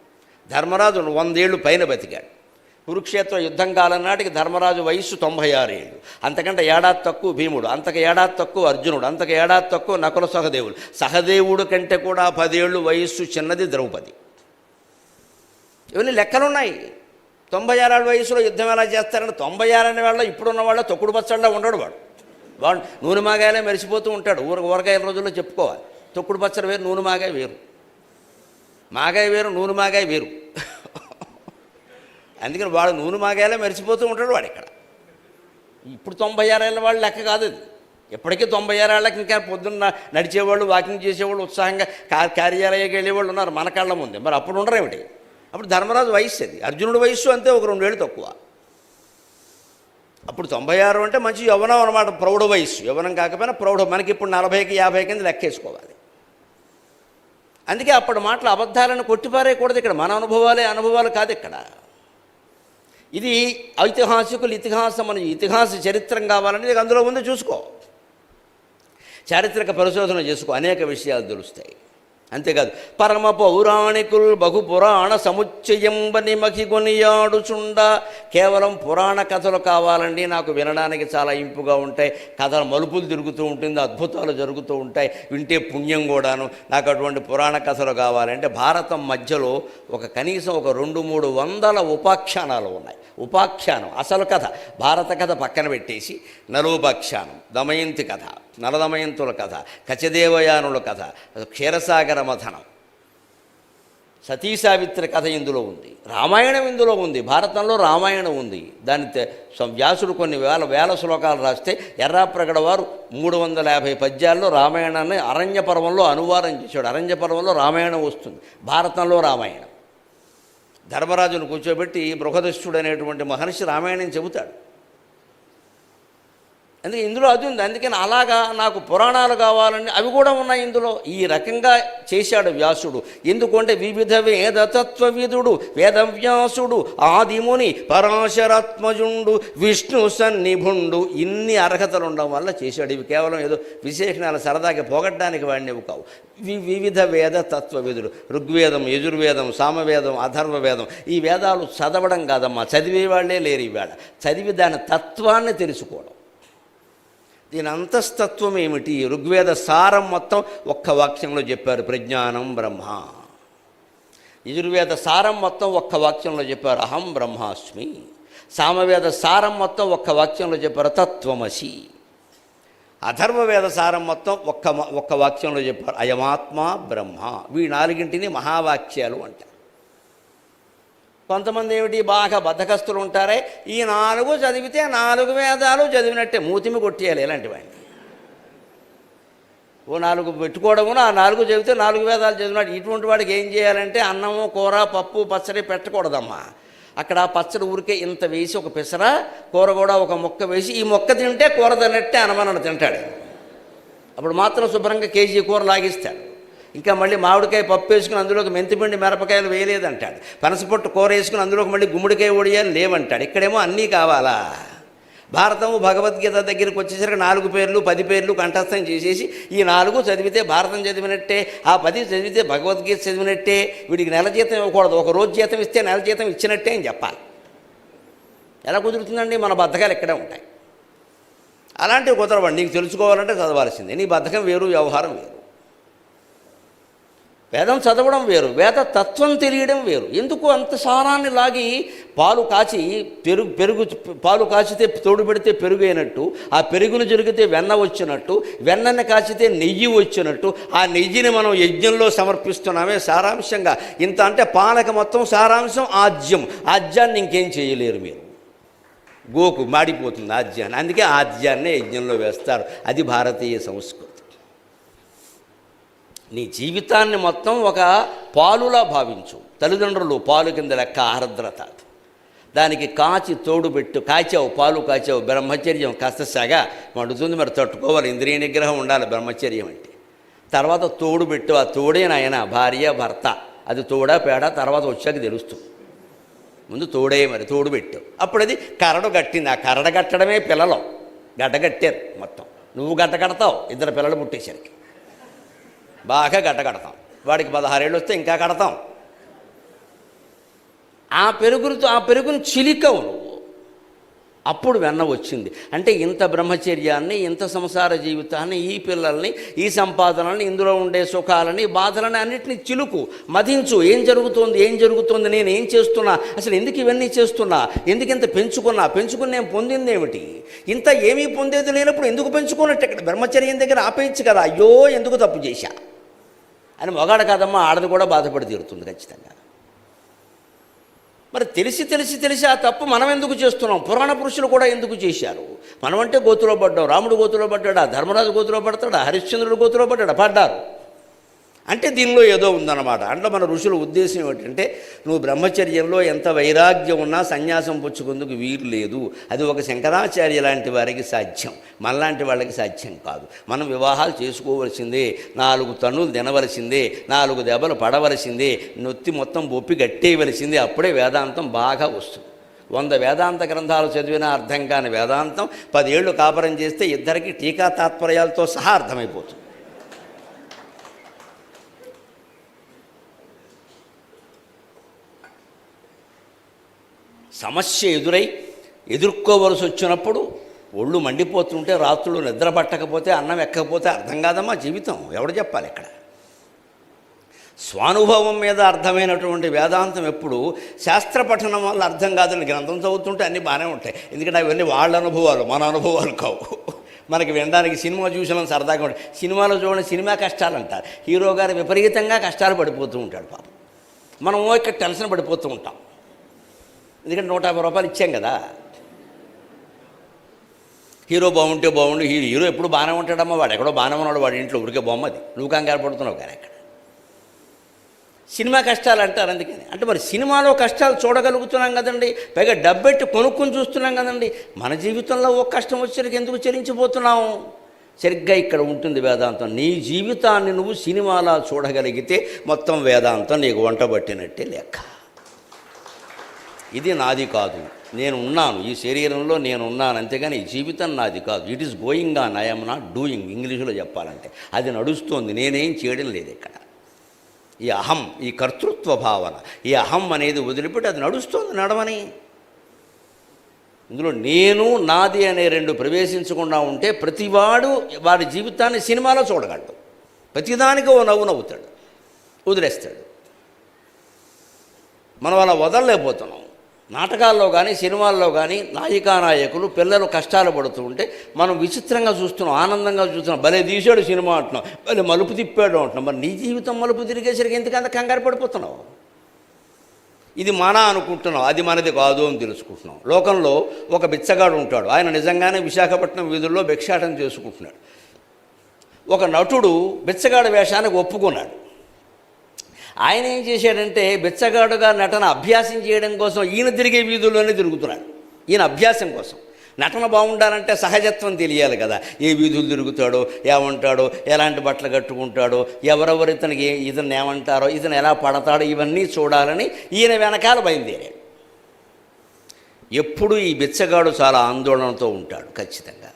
Speaker 1: ధర్మరాజు 100 ఏళ్ళు పైన బతికాడు. కురుక్షేత్ర యుద్ధం కాలం నాటికి ధర్మరాజు వయస్సు 96 ఏళ్ళు. అంతకంటే ఏడాది తక్కువ భీముడు, అంతకు ఏడాది తక్కువ అర్జునుడు, అంతకు ఏడాది తక్కువ నకుల సహదేవులు. సహదేవుడు కంటే కూడా 10 ఏళ్ళు వయస్సు చిన్నది ద్రౌపది. ఇవన్నీ లెక్కలున్నాయి. 96 ఏళ్ళ వయసులో యుద్ధం ఎలా చేస్తారని 96 అనే వాళ్ళ ఇప్పుడున్న వాళ్ళ తొక్కుడు పచ్చళ్ళ ఉండడు. వాడు నూనె మాగాయలే మెరిసిపోతూ ఉంటాడు. ఊరగాయల రోజుల్లో చెప్పుకోవాలి. తొక్కుడు పచ్చడి వేరు, నూనె మాగాయ వేరు. మాగాయ వేరు, నూనె మాగాయ వేరు. అందుకని వాడు నూనె మాగాయలే మెరిసిపోతూ ఉంటాడు వాడు ఇక్కడ. ఇప్పుడు 96 ఏళ్ళ వాళ్ళు లెక్క కాదు అది. ఎప్పటికీ 96 ఏళ్ళకి ఇంకా పొద్దున్న నడిచేవాళ్ళు, వాకింగ్ చేసేవాళ్ళు, ఉత్సాహంగా కార్యాలయానికి వెళ్ళేవాళ్ళు ఉన్నారు మన కళ్ళ ముందే. మరి అప్పుడు ఉండరు ఏమిటి? అప్పుడు ధర్మరాజు వయస్సు అది. అర్జునుడి వయస్సు అంతే, ఒక 2 ఏళ్ళు తక్కువ. అప్పుడు 96 అంటే మంచి యవ్వనం అనమాట, ప్రౌఢ వయస్సు. యవ్వనం కాకపోయినా ప్రౌఢ. మనకి ఇప్పుడు 40కి 50 కింద లెక్కేసుకోవాలి. అందుకే అప్పటి మాటలు అబద్ధాలను కొట్టిపారేయకూడదు. ఇక్కడ మన అనుభవాలు కాదు ఇక్కడ. ఇది ఐతిహాసికులు ఇతిహాసం అని ఇతిహాస చరిత్రం కావాలని అందులో ఉంది, చూసుకో, చారిత్రక పరిశోధన చేసుకో, అనేక విషయాలు తెలుస్తాయి. అంతేకాదు పరమ పౌరాణికుల్ బహు పురాణ సముచ్చయంబని మఖిగొనియాడుచుండ. కేవలం పురాణ కథలు కావాలండి, నాకు వినడానికి చాలా ఇంపుగా ఉంటాయి, కథల మలుపులు తిరుగుతూ ఉంటుంది, అద్భుతాలు జరుగుతూ ఉంటాయి, వింటే పుణ్యం కూడాను, నాకు అటువంటి పురాణ కథలు కావాలంటే భారతం మధ్యలో కనీసం 200-300 ఉపాఖ్యానాలు ఉన్నాయి. ఉపాఖ్యానం అసలు కథ, భారత కథ పక్కన పెట్టేసి నలోపాఖ్యానం, దమయంతి కథ, నలదమయంతుల కథ, కచదేవయానుల కథ, క్షీరసాగర మథనం, సతీసావిత్రి కథ ఇందులో ఉంది, రామాయణం ఇందులో ఉంది, భారతంలో రామాయణం ఉంది. దాని వ్యాసుడు కొన్ని వేల శ్లోకాలు రాస్తే ఎర్రాప్రగడ వారు 350 పద్యాల్లో రామాయణాన్ని అరణ్య పర్వంలో అనువాదం చేశాడు. అరణ్య పర్వంలో రామాయణం వస్తుంది, భారతంలో రామాయణం. ధర్మరాజును కూర్చోబెట్టి బృహదశ్యుడు అనేటువంటి మహర్షి రామాయణం చెబుతాడు. అందుకే ఇందులో అది ఉంది. అందుకని అలాగా నాకు పురాణాలు కావాలని అవి కూడా ఉన్నాయి ఇందులో. ఈ రకంగా చేశాడు వ్యాసుడు. ఎందుకంటే వివిధ వేదతత్వవిదుడు వేదవ్యాసుడు ఆదిముని పరాశరాత్మజుండు విష్ణు సన్నిభుండు, ఇన్ని అర్హతలు ఉండడం వల్ల చేశాడు. ఇవి కేవలం ఏదో విశేషణాలు సరదాగా పోగొట్టడానికి వాడినివి కావు. వివిధ వేద తత్వవిదుడు, ఋగ్వేదం, యజుర్వేదం, సామవేదం, అథర్వవేదం, ఈ వేదాలు చదవడం కాదమ్మా, చదివేవాళ్లే లేరు ఈవేళ. చదివి దాని తత్వాన్ని తెలుసుకోవడం. దీని అంతస్తత్వం ఏమిటి? ఋగ్వేద సారం మొత్తం ఒక్క వాక్యంలో చెప్పారు, ప్రజ్ఞానం బ్రహ్మ. యజుర్వేద సారం మొత్తం ఒక్క వాక్యంలో చెప్పారు, అహం బ్రహ్మాస్మి. సామవేద సారం మొత్తం ఒక్క వాక్యంలో చెప్పారు, తత్వమసి. అథర్వవేద సారం మొత్తం ఒక్క వాక్యంలో చెప్పారు, అయమాత్మ బ్రహ్మ. వీ 4 మహావాక్యాలు అంటారు. కొంతమంది ఏమిటి, బాగా బద్ధకస్తులు ఉంటారే, ఈ 4 చదివితే 4 వేదాలు చదివినట్టే, మూతిమి కొట్టేయాలి ఇలాంటివన్నీ. ఓ 4 పెట్టుకోవడము, ఆ 4 చదివితే 4 వేదాలు చదివినట్టు. ఇటువంటి వాడికి ఏం చేయాలంటే అన్నము, కూర, పప్పు, పచ్చడి పెట్టకూడదమ్మా. అక్కడ పచ్చడి ఊరికే ఇంత వేసి ఒక పిసర, కూర కూడా ఒక ముక్క వేసి, ఈ మొక్క తింటే కూర తిన్నట్టే అనమనని తింటాడు. అప్పుడు మాత్రం శుభ్రంగా కేజీ కూర లాగిస్తాడు. ఇంకా మళ్ళీ మామిడికాయ పప్పు వేసుకుని అందులోకి మెంతిపిండి మిరపకాయలు వేయలేదంటాడు. పనసపొట్టు కూర వేసుకుని అందులోకి మళ్ళీ గుమ్మడికాయ ఒడియాలు లేవంటాడు. ఇక్కడేమో అన్నీ కావాలా? భారతము భగవద్గీత దగ్గరికి వచ్చేసరికి 4 పేర్లు 10 పేర్లు కంఠస్థం చేసేసి, ఈ 4 చదివితే భారతం చదివినట్టే, ఆ 10 చదివితే భగవద్గీత చదివినట్టే, వీడికి నెల జీతం ఇవ్వకూడదు, ఒక రోజు జీతం ఇస్తే నెల జీతం ఇచ్చినట్టే అని చెప్పాలి. ఎలా కుదురుతుందండి? మన బద్ధకాలు ఇక్కడే ఉంటాయి. అలాంటివి కుదరవండి. నీకు తెలుసుకోవాలంటే చదవాల్సిందే. నీ బద్ధకం వేరు, వ్యవహారం వేరు. వేదం చదవడం వేరు, వేద తత్వం తెలియడం వేరు. ఎందుకు అంత సారాన్ని లాగి పాలు కాచితే తోడు పెడితే పెరుగు అయినట్టు, ఆ పెరుగును జరిగితే వెన్న వచ్చినట్టు, వెన్నని కాచితే నెయ్యి వచ్చినట్టు, ఆ నెయ్యిని మనం యజ్ఞంలో సమర్పిస్తున్నామే సారాంశంగా. ఇంత అంటే పానక మొత్తం సారాంశం ఆజ్యం. ఆజ్యాన్ని ఇంకేం చేయలేరు మీరు. గోకు మాడిపోతుంది ఆజ్యాన్ని. అందుకే ఆజ్యాన్నే యజ్ఞంలో వేస్తారు. అది భారతీయ సంస్కృతి. నీ జీవితాన్ని మొత్తం ఒక పాలులా భావించు. తల్లిదండ్రులు పాలు కింద లెక్క ఆర్ద్రత. దానికి కాచి తోడుబెట్టు. పాలు కాచావు, బ్రహ్మచర్యం కాస్త సెగ మండుతుంది, మరి తట్టుకోవాలి. ఇంద్రియ నిగ్రహం ఉండాలి బ్రహ్మచర్యం అంటే. తర్వాత తోడుబెట్టు. ఆ తోడే నాయన భార్య భర్త. అది తోడా పేడ తర్వాత వచ్చాక తెలుస్తుంది. ముందు తోడే, మరి తోడుబెట్టు. అప్పుడు అది కరడు కట్టింది. ఆ కరడ కట్టడమే పిల్లలు గడ్డగట్టారు మొత్తం. నువ్వు గడ్డ కడతావు, 2 పిల్లలు పుట్టేసరికి బాగా గడ్డ కడతాం. వాడికి 16 ఏళ్ళు వస్తే ఇంకా కడతాం. ఆ పెరుగును చిలికవు నువ్వు. అప్పుడు వెన్న వచ్చింది. అంటే ఇంత బ్రహ్మచర్యాన్ని, ఇంత సంసార జీవితాన్ని, ఈ పిల్లల్ని, ఈ సంపాదనల్ని, ఇందులో ఉండే సుఖాలని, బాధలని అన్నింటినీ చిలుకు, మదించు. ఏం జరుగుతోంది, నేను ఏం చేస్తున్నా, అసలు ఎందుకు ఇవన్నీ చేస్తున్నా, ఎందుకు ఇంత పెంచుకుని నేను పొందింది ఏమిటి, ఇంత ఏమీ పొందేది లేనప్పుడు ఎందుకు పెంచుకున్నట్టు? ఇక్కడ బ్రహ్మచర్యం దగ్గర ఆపేయచ్చు కదా. అయ్యో ఎందుకు తప్పు చేశా అని మొగాడు కాదమ్మా, ఆడది కూడా బాధపడి తీరుతుంది ఖచ్చితంగా. మరి తెలిసి ఆ తప్పు మనం ఎందుకు చేస్తున్నాం? పురాణ పురుషులు కూడా ఎందుకు చేశారు? మనమంటే గోతులో పడ్డాం. రాముడు గోతులో పడ్డాడా? ధర్మరాజు గోతులో పడతాడా? హరిశ్చంద్రుడు గోతులో పడ్డాడు? పడ్డారు. అంటే దీనిలో ఏదో ఉందన్నమాట. అంటే మన ఋషుల ఉద్దేశం ఏమిటంటే నువ్వు బ్రహ్మచర్యంలో ఎంత వైరాగ్యం ఉన్నా సన్యాసం పుచ్చుకుందుకు వీలు లేదు. అది ఒక శంకరాచార్య లాంటి వారికి సాధ్యం, మనలాంటి వాళ్ళకి సాధ్యం కాదు. మనం వివాహాలు చేసుకోవలసిందే, 4 తన్నులు తినవలసిందే, 4 దెబ్బలు పడవలసిందే, నొత్తి మొత్తం బొప్పి గట్టేయవలసిందే. అప్పుడే వేదాంతం బాగా వస్తుంది. 100 వేదాంత గ్రంథాలు చదివినా అర్థం కాని వేదాంతం 10 ఏళ్ళు కాపరం చేస్తే ఇద్దరికి టీకా తాత్పర్యాలతో సహా అర్థమైపోతుంది. సమస్య ఎదుర్కోవలసి వచ్చినప్పుడు ఒళ్ళు మండిపోతుంటే, రాత్రులు నిద్ర పట్టకపోతే, అన్నం ఎక్కకపోతే అర్థం కాదమ్మా జీవితం. ఎవడు చెప్పాలి ఇక్కడ? స్వానుభవం మీద అర్థమైనటువంటి వేదాంతం ఎప్పుడు శాస్త్ర పఠనం వల్ల అర్థం కాదని. గ్రంథం చదువుతుంటే అన్నీ బాగానే ఉంటాయి, ఎందుకంటే అవన్నీ వాళ్ళ అనుభవాలు, మన అనుభవాలు కావు. మనకి వినడానికి సినిమా చూసినాం సరదాగా ఉంటాయి. సినిమాలో చూడండి, సినిమా కష్టాలు అంటారు. హీరో గారు విపరీతంగా కష్టాలు పడిపోతూ ఉంటాడు పాపం. మనం ఇక్కడ టెన్షన్ పడిపోతూ ఉంటాం, ఎందుకంటే 150 రూపాయలు ఇచ్చాం కదా. హీరో బాగుంటే బాగుండు, హీరో ఎప్పుడు బాగానే ఉంటాడమ్మా, వాడు ఎక్కడో బాగానే ఉన్నాడు, వాడి ఇంట్లో ఉరికే బొమ్మది, నువ్వు కంగారు పడుతున్నావు కానీ అక్కడ సినిమా కష్టాలు అంటారు. అందుకని అంటే మరి సినిమాలో కష్టాలు చూడగలుగుతున్నాం కదండి, పైగా డబ్బెట్టి కొనుక్కొని చూస్తున్నాం కదండి. మన జీవితంలో ఒక కష్టం వచ్చేసరికి ఎందుకు చెల్లించిపోతున్నాము? సరిగ్గా ఇక్కడ ఉంటుంది వేదాంతం. నీ జీవితాన్ని నువ్వు సినిమాలా చూడగలిగితే మొత్తం వేదాంతం నీకు వంట పట్టినట్టే లెక్క. ఇది నాది కాదు, నేను ఉన్నాను, ఈ శరీరంలో నేను ఉన్నాను, అంతేగాని ఈ జీవితం నాది కాదు. It is going on, I am not doing. ఇంగ్లీషులో చెప్పాలంటే అది నడుస్తోంది, నేనేం చేయడం లేదు ఇక్కడ. ఈ అహం, ఈ కర్తృత్వ భావన, ఈ అహం అనేది వదిలిపెట్టి అది నడుస్తోంది, నడవని. ఇందులో నేను నాది అనే 2 ప్రవేశించకుండా ఉంటే ప్రతివాడు వాడి జీవితాన్ని సినిమాలో చూడగలడు. ప్రతిదానికి ఓ నవ్వు నవ్వుతాడు, వదిలేస్తాడు. మనం అలా వదలలేకపోతున్నాం. నాటకాల్లో కానీ సినిమాల్లో కానీ నాయకులు పిల్లలు కష్టాలు పడుతూ ఉంటే మనం విచిత్రంగా చూస్తున్నాం, ఆనందంగా చూస్తున్నాం. భలే తీసాడు సినిమా అంటున్నాం, భలే మలుపు తిప్పాడు అంటున్నాం. మరి నీ జీవితం మలుపు తిరిగేసరికి ఎందుకంత కంగారు పడిపోతున్నావు? ఇది మన అనుకుంటున్నాం, అది మనది కాదు అని తెలుసుకుంటున్నాం. లోకంలో ఒక బిచ్చగాడు ఉంటాడు, ఆయన నిజంగానే విశాఖపట్నం వీధుల్లో భిక్షాటన చేసుకుంటున్నాడు. ఒక నటుడు బిచ్చగాడు వేషానికి ఒప్పుకున్నాడు. ఆయన ఏం చేశాడంటే బిచ్చగాడుగా నటన అభ్యాసం చేయడం కోసం ఈయన తిరిగే వీధుల్లోనే తిరుగుతున్నాడు. ఈయన అభ్యాసం కోసం. నటన బాగుండాలంటే సహజత్వం తెలియాలి కదా. ఏ వీధులు తిరుగుతాడో, ఏమంటాడో, ఎలాంటి బట్టలు కట్టుకుంటాడో, ఎవరెవరు ఇతను ఏమంటారో, ఇతను ఎలా పడతాడో, ఇవన్నీ చూడాలని ఈయన వెనకాల బయలుదేరాడు. ఎప్పుడు ఈ బిచ్చగాడు చాలా ఆందోళనతో ఉంటాడు ఖచ్చితంగా.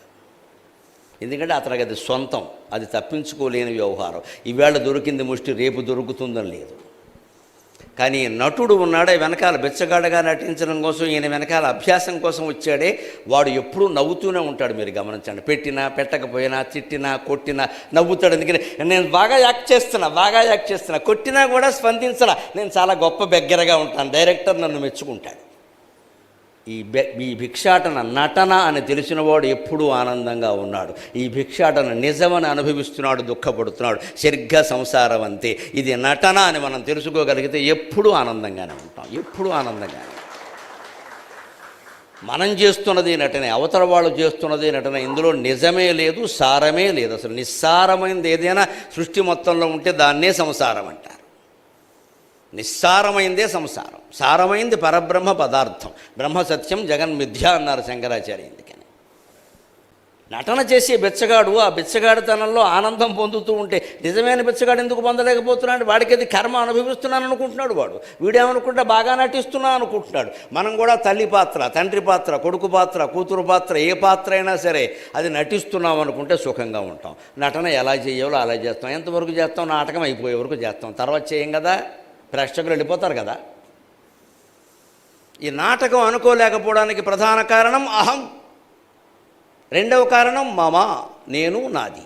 Speaker 1: ఎందుకంటే అతనికి అది సొంతం, అది తప్పించుకోలేని వ్యవహారం. ఈవేళ దొరికింది ముష్టి, రేపు దొరుకుతుందని లేదు. కానీ నటుడు ఉన్నాడే వెనకాల, బిచ్చగాడగా నటించడం కోసం ఈయన వెనకాల అభ్యాసం కోసం వచ్చాడే, వాడు ఎప్పుడూ నవ్వుతూనే ఉంటాడు. మీరు గమనించండి, పెట్టినా పెట్టకపోయినా, తిట్టినా కొట్టినా నవ్వుతాడు. ఎందుకని నేను బాగా యాక్ట్ చేస్తున్నా, కొట్టినా కూడా స్పందించరా, నేను చాలా గొప్ప బెగ్గరగా ఉంటాను, డైరెక్టర్ నన్ను మెచ్చుకుంటాడు. ఈ భిక్షాటన నటన అని తెలిసినవాడు ఎప్పుడూ ఆనందంగా ఉన్నాడు. ఈ భిక్షాటన నిజమని అనుభవిస్తున్నాడు, దుఃఖపడుతున్నాడు. సరిగ్గా సంసారం అంతే, ఇది నటన అని మనం తెలుసుకోగలిగితే ఎప్పుడూ ఆనందంగానే ఉంటాం, ఎప్పుడూ ఆనందంగానే. మనం చేస్తున్నది నటనే, అవతల వాళ్ళు చేస్తున్నది నటన. ఇందులో నిజమే లేదు, సారమే లేదు. అసలు నిస్సారమైనది ఏదైనా సృష్టి మొత్తంలో ఉంటే దాన్నే సంసారం అంటారు. నిస్సారమైందే సంసారం, సారమైంది పరబ్రహ్మ పదార్థం. బ్రహ్మ సత్యం, జగన్మిథ్య అన్నారు శంకరాచార్య. ఎందుకని నటన చేసే బిచ్చగాడు ఆ బిచ్చగాడితనంలో ఆనందం పొందుతూ ఉంటే నిజమైన బిచ్చగాడు ఎందుకు పొందలేకపోతున్నాడు? వాడికి అది కర్మ అనుభవిస్తున్నాను అనుకుంటున్నాడు. వీడేమనుకుంటా బాగా నటిస్తున్నా అనుకుంటున్నాడు. మనం కూడా తల్లి పాత్ర, తండ్రి పాత్ర, కొడుకు పాత్ర, కూతురు పాత్ర, ఏ పాత్ర అయినా సరే అది నటిస్తున్నాం అనుకుంటే సుఖంగా ఉంటాం. నటన ఎలా చేయాలో అలా చేస్తాం. ఎంతవరకు చేస్తాం? నాటకం అయిపోయే వరకు చేస్తాం, తర్వాత చేయం కదా, ప్రేక్షకులు వెళ్ళిపోతారు కదా. ఈ నాటకం అనుకోలేకపోవడానికి ప్రధాన కారణం అహం, రెండవ కారణం మమ, నేను, నాది.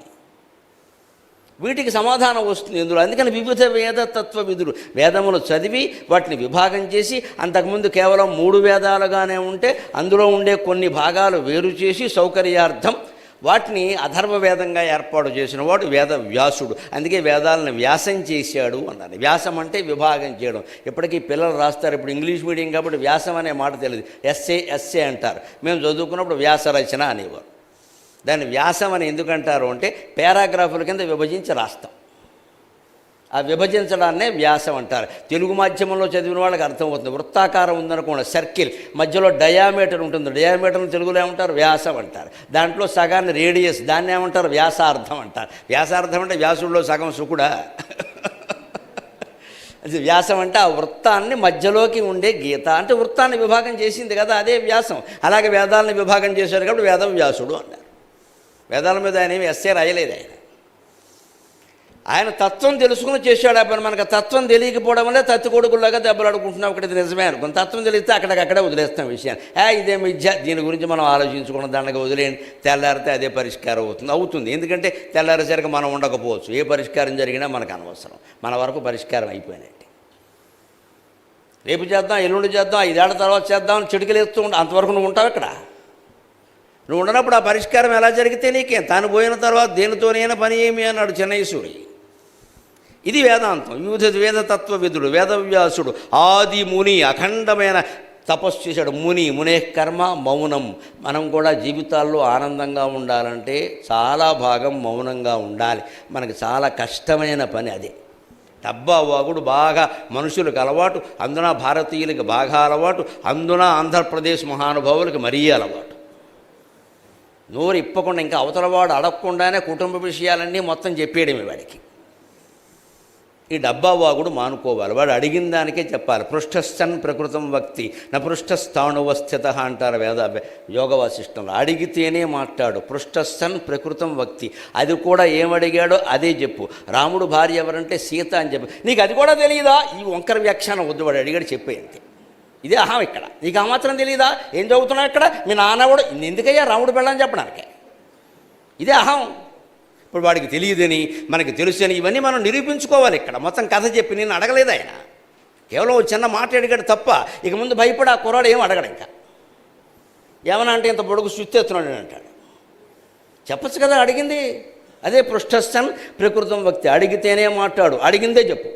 Speaker 1: వీటికి సమాధానం వస్తుంది ఇందులో. అందుకని వివిధ వేదతత్వ విధులు, వేదములు చదివి వాటిని విభాగం చేసి, అంతకుముందు కేవలం 3 వేదాలుగానే ఉంటే అందులో ఉండే కొన్ని భాగాలు వేరు చేసి సౌకర్యార్థం వాటిని అథర్వ వేదంగా ఏర్పాటు చేసిన వాడు వేద వ్యాసుడు. అందుకే వేదాలను వ్యాసం చేశాడు అన్నారు. వ్యాసం అంటే విభాగం చేయడం. ఇప్పటికీ పిల్లలు రాస్తారు, ఇప్పుడు ఇంగ్లీష్ మీడియం కాబట్టి వ్యాసం అనే మాట తెలియదు, ఎస్ఏ అంటారు. మేము చదువుకున్నప్పుడు వ్యాస రచన అనేవారు. దాన్ని వ్యాసం అని ఎందుకంటారు అంటే పారాగ్రాఫుల కింద విభజించి రాస్తాం. ఆ విభజించడాన్నే వ్యాసం అంటారు. తెలుగు మాధ్యమంలో చదివిన వాళ్ళకి అర్థమవుతుంది. వృత్తాకారం ఉందనుకోండి, సర్కిల్, మధ్యలో డయామీటర్ ఉంటుంది. డయామీటర్ని తెలుగులో ఏమంటారు? వ్యాసం అంటారు. దాంట్లో సగాన్ని రేడియస్, దాన్ని ఏమంటారు? వ్యాసార్థం అంటారు. వ్యాసార్థం అంటే వ్యాసుడిలో సగం సుకుడా. అది వ్యాసం అంటే ఆ వృత్తాన్ని మధ్యలోకి ఉండే గీత, అంటే వృత్తాన్ని విభాగం చేసింది కదా, అదే వ్యాసం. అలాగే వేదాలను విభాగం చేశాడు కాబట్టి వేదవ్యాసుడు అన్నారు. వేదాల మీద ఆయన ఏమి ఎస్సే రాయలేదు. ఆయన తత్వం తెలుసుకుని చేశాడు ఆ పని. మనకు తత్వం తెలియకపోవడం వల్లే తత్తికొడుకులాగా దెబ్బలాడుకుంటున్నాం. ఒకటి ఇది నిజమే అనుకుని తత్వం తెలిస్తే అక్కడికక్కడే వదిలేస్తాం విషయాన్ని. ఇదే మిథ్య, దీని గురించి మనం ఆలోచించుకున్న దానికి వదిలేయండి, తెల్లారితే అదే పరిష్కారం అవుతుంది. ఎందుకంటే తెల్లారేసరికి మనం ఉండకపోవచ్చు. ఏ పరిష్కారం జరిగినా మనకు అనవసరం, మన వరకు పరిష్కారం అయిపోయినట్టు. రేపు చేద్దాం, ఎల్లుండి చేద్దాం, 5 ఏళ్ల తర్వాత చేద్దాం చిటికలేస్తూ అంతవరకు నువ్వు ఉంటావు ఇక్కడ. నువ్వు ఉండనప్పుడు ఆ పరిష్కారం ఎలా జరిగితే నీకేం? తాను పోయిన తర్వాత దేనితోనైనా పని ఏమి అన్నాడు చెన్నైసూరి. ఇది వేదాంతం. వివిధ వేదతత్వ విధుడు వేదవ్యాసుడు ఆది ముని అఖండమైన తపస్సు చేశాడు. మునే కర్మ మౌనం. మనం కూడా జీవితాల్లో ఆనందంగా ఉండాలంటే చాలా భాగం మౌనంగా ఉండాలి. మనకి చాలా కష్టమైన పని అదే. డబ్బా వాగుడు బాగా మనుషులకు అలవాటు, అందున భారతీయులకి బాగా అలవాటు, అందున ఆంధ్రప్రదేశ్ మహానుభావులకి మరీ అలవాటు. నోరు ఇప్పకుండా ఇంకా అవతలవాడు అడగకుండానే కుటుంబ విషయాలన్నీ మొత్తం చెప్పేయడమే వాడికి. ఈ డబ్బా వాగుడు మానుకోవాలి. వాడు అడిగిన దానికే చెప్పాలి. పృష్ఠస్థన్ ప్రకృతం వక్తి న పృష్ఠస్థాణువస్థిత అంటారు యోగ వాసిష్టంలో. అడిగితేనే మాట్లాడు. పృష్ఠస్థన్ ప్రకృతం వక్తి, అది కూడా ఏమడిగాడో అదే చెప్పు. రాముడు భార్య ఎవరంటే సీత అని చెప్పు. నీకు అది కూడా తెలియదా? ఈ వంకర వ్యాఖ్యానం వద్దు. వాడు అడిగాడు చెప్పేయంతే. ఇదే అహం ఇక్కడ. నీకు ఆ మాత్రం తెలియదా? ఏం చదువుతున్నావు ఇక్కడ? మీ నాన్న కూడా ఎందుకయ్యా రాముడు పెళ్ళని చెప్పడానికి? ఇదే అహం. ఇప్పుడు వాడికి తెలియదని మనకి తెలుసని ఇవన్నీ మనం నిరూపించుకోవాలి. ఇక్కడ మొత్తం కథ చెప్పి నేను అడగలేదు. ఆయన కేవలం చిన్న మాట అడిగాడు తప్ప ఇక ముందు భయపడి ఆ కుర్రాడు ఏం అడగడు. ఇంకా ఏమన్నా అంటే ఇంత పొడుగు సుత్తెత్తున్నాడు అంటాడు. చెప్పచ్చు కదా అడిగింది. అదే పృష్ఠస్థన్ ప్రకృతం వక్తి. అడిగితేనే మాట్లాడు, అడిగిందే చెప్పు.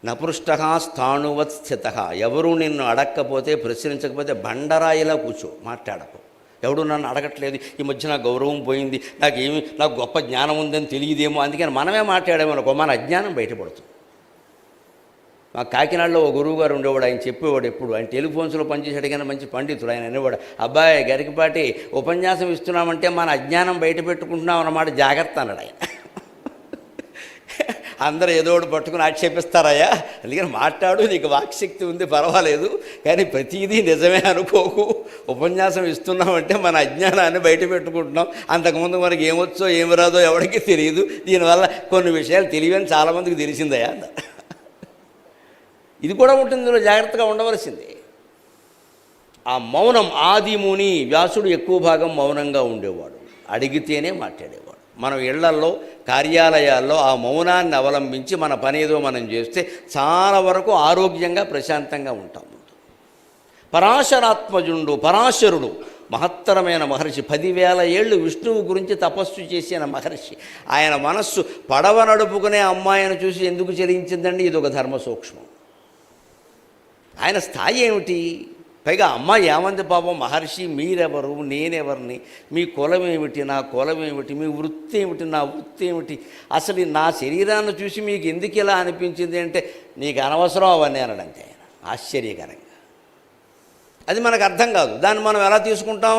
Speaker 1: నపృష్ట స్థాణువత్ స్థిత. ఎవరు నిన్ను అడగకపోతే ప్రశ్నించకపోతే బండరాయిలా కూర్చో, మాట్లాడకు. ఎవడు నన్ను అడగట్లేదు, ఈ మధ్య నాకు గౌరవం పోయింది, నాకు గొప్ప జ్ఞానం ఉందని తెలియదేమో, అందుకని మనమే మాట్లాడేమనుకో మన అజ్ఞానం బయటపడుతుంది. మా కాకినాడలో ఓ గురువు గారు ఉండేవాడు. ఆయన చెప్పేవాడు ఎప్పుడు, ఆయన టెలిఫోన్స్లో పనిచేసాడు కానీ మంచి పండితుడు. ఆయన అనేవాడు, అబ్బాయి గరికపాటి ఉపన్యాసం ఇస్తున్నామంటే మన అజ్ఞానం బయట పెట్టుకుంటున్నాం అన్నమాట, జాగ్రత్త అన్నాడు ఆయన. అందరూ ఏదో ఒకటి పట్టుకుని ఆక్షేపిస్తారయ్యా, అందుకని మాట్లాడు, నీకు వాక్శక్తి ఉంది పర్వాలేదు, కానీ ప్రతిదీ నిజమే అనుకోకు. ఉపన్యాసం ఇస్తున్నామంటే మన అజ్ఞానాన్ని బయట పెట్టుకుంటున్నాం. అంతకుముందు మనకి ఏమొచ్చో ఏమి రాదో ఎవరికి తెలియదు, దీనివల్ల కొన్ని విషయాలు తెలియని చాలామందికి తెలిసిందయ్యా. ఇది కూడా ఉంటుంది, ఇందులో జాగ్రత్తగా ఉండవలసింది. ఆ మౌనం. ఆది ముని వ్యాసుడు ఎక్కువ భాగం మౌనంగా ఉండేవాడు, అడిగితేనే మాట్లాడేవాడు. మనం ఇళ్లల్లో కార్యాలయాల్లో ఆ మౌనాన్ని అవలంబించి మన పని ఏదో మనం చేస్తే చాలా వరకు ఆరోగ్యంగా ప్రశాంతంగా ఉంటాం. పరాశరాత్మజుండు, పరాశరుడు మహత్తరమైన మహర్షి, 10,000 ఏళ్ళు విష్ణువు గురించి తపస్సు చేసిన మహర్షి. ఆయన మనస్సు పడవ నడుపుకునే అమ్మాయిని చూసి ఎందుకు చలించిందండి? ఇది ఒక ధర్మ సూక్ష్మం. ఆయన స్థాయి ఏమిటి? పైగా అమ్మాయి ఏమంది పాపం, మహర్షి మీరెవరు, నేనెవరిని, మీ కులం ఏమిటి, నా కులం ఏమిటి, మీ వృత్తి ఏమిటి, నా వృత్తి ఏమిటి, అసలు నా శరీరాన్ని చూసి మీకు ఎందుకు ఇలా అనిపించింది అంటే, నీకు అనవసరం అవన్నీ అనడంతే. ఆయన ఆశ్చర్యకరంగా. అది మనకు అర్థం కాదు. దాన్ని మనం ఎలా తీసుకుంటాం?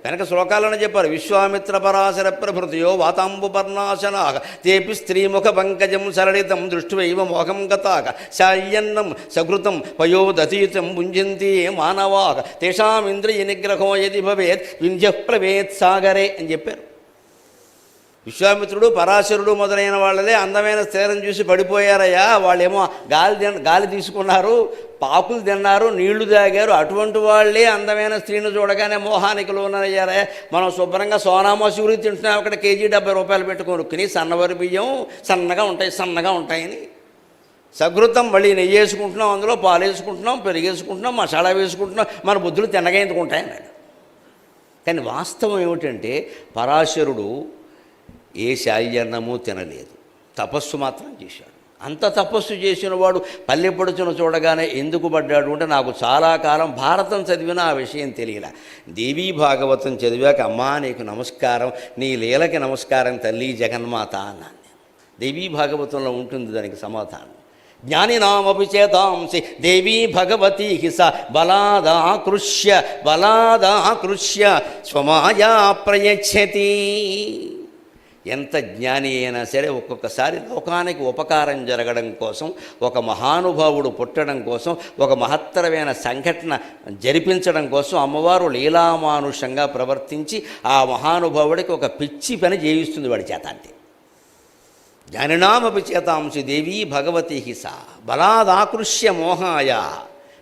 Speaker 1: వెనక శ్లోకాలను చెప్పారు. విశ్వామిత్ర పరాశర ప్రభృతయో వాతాంబు పర్ణాశనాగ తేపి స్త్రీముఖ పంకజం సరళితం దృష్టివైవ మోహం గతాక శాయ్యన్నం సకృతం పయోదతీతం భుంజంతి మానవాగ తేషాం ఇంద్రియ నిగ్రహో యది భవేత్ వింధ్య ప్రవేత్ సాగరే అని చెప్పారు. విశ్వామిత్రుడు పరాశరుడు మొదలైన వాళ్ళదే అందమైన స్త్రీలను చూసి పడిపోయారయ్యా. వాళ్ళేమో గాలి తీసుకున్నారు, పాకులు తిన్నారు, నీళ్లు తాగారు. అటువంటి వాళ్ళే అందమైన స్త్రీని చూడగానే మోహానికి లోనయ్యారయ్యా. మనం శుభ్రంగా సోనామసూరి తింటున్నాం, అక్కడ కేజీ 70 రూపాయలు పెట్టుకొని సన్నవరి బియ్యం సన్నగా ఉంటాయని. సగృతం మళ్ళీ నెయ్యి వేసుకుంటున్నాం, అందులో పాలు వేసుకుంటున్నాం, పెరిగేసుకుంటున్నాం, మసాలా వేసుకుంటున్నాం, మన బుద్ధులు తిన్నగా ఎందుకుంటాయన్నాడు. కానీ వాస్తవం ఏమిటంటే పరాశరుడు ఏ శాయ్యన్నమూ తినలేదు, తపస్సు మాత్రం చేశాడు. అంత తపస్సు చేసిన వాడు పల్లెపడుచును చూడగానే ఎందుకు పడ్డాడు అంటే, నాకు చాలా కాలం భారతం చదివినా ఆ విషయం తెలియలే. దేవీ భాగవతం చదివాక, అమ్మా నీకు నమస్కారం, నీ లీలకి నమస్కారం తల్లి జగన్మాత అన్నాను.
Speaker 2: దేవీ భాగవతంలో ఉంటుంది దానికి సమాధానం. జ్ఞానినామపి చేతాంసి దేవీ భగవతీ స బలాదాకృష్య స్వమాయా ప్రయచ్చతి. ఎంత జ్ఞాని అయినా సరే ఒక్కొక్కసారి లోకానికి ఉపకారం జరగడం కోసం, ఒక మహానుభావుడు పుట్టడం కోసం, ఒక మహత్తరమైన సంఘటన జరిపించడం కోసం అమ్మవారు లీలామానుషంగా ప్రవర్తించి ఆ మహానుభావుడికి ఒక పిచ్చి పని చేయిస్తుంది వాడి చేత. అంతే. జ్ఞానినామపి చేతాంసి దేవీ భగవతి సా బలాదాకృష్య మోహాయ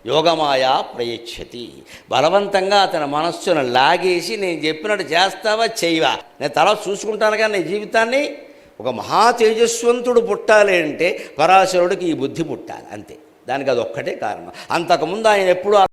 Speaker 2: యోగమాయా ప్రయచ్చతి. బలవంతంగా అతని మనస్సును లాగేసి నేను చెప్పినట్టు చేస్తావా చేయవా, నేను తల చూసుకుంటాను కానీ నీ జీవితాన్ని. ఒక మహా తేజస్వంతుడు పుట్టాలి అంటే పరాశరుడికి ఈ బుద్ధి పుట్టాలి. అంతే. దానికి అది ఒక్కటే కారణం. అంతకుముందు ఆయన ఎప్పుడూ